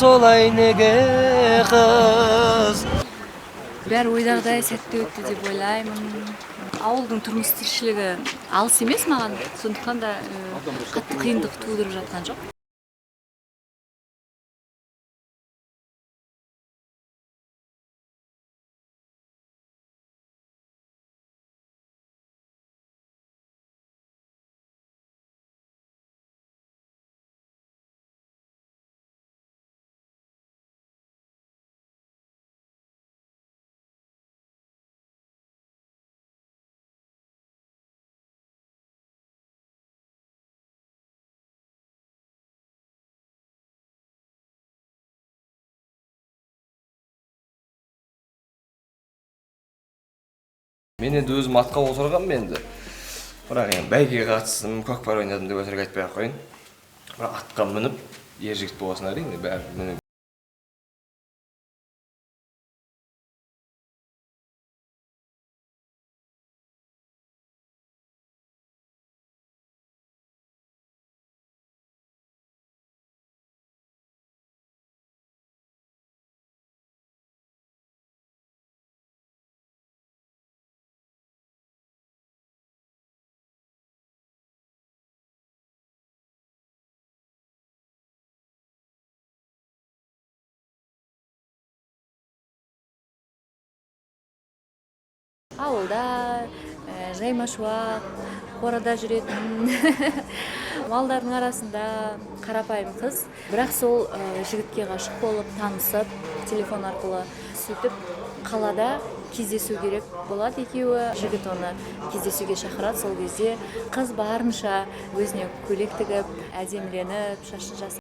солай неге қыз. Бәрі ойдағыдай сәтті өтті деп ойлаймын. Ауылдың тұрмыс тіршілігі алыс емес маған, сондықтан да қатты қиындық тудырып жатқан жоқ. Мен енді өзім атқа отырғанмын енді. Бірақ енді бәйгеге қатыстым, көкпар ойнадым деп өтірік айтпай-ақ қояйын. Бірақ атқа мініп, ер жігіт болғасын әрине бәрі мініп. Ауылда жаймашуақ, қорада жүретін малдардың арасында қарапайым қыз. Бірақ сол жігітке ғашық болып, танысып, телефон арқылы сөйтіп қалада кездесу керек болады екеуі. Жігіт оны кездесуге шақырады. Сол кезде қыз барынша өзіне көйлек тігіп, әдеміленіп, шашын жасап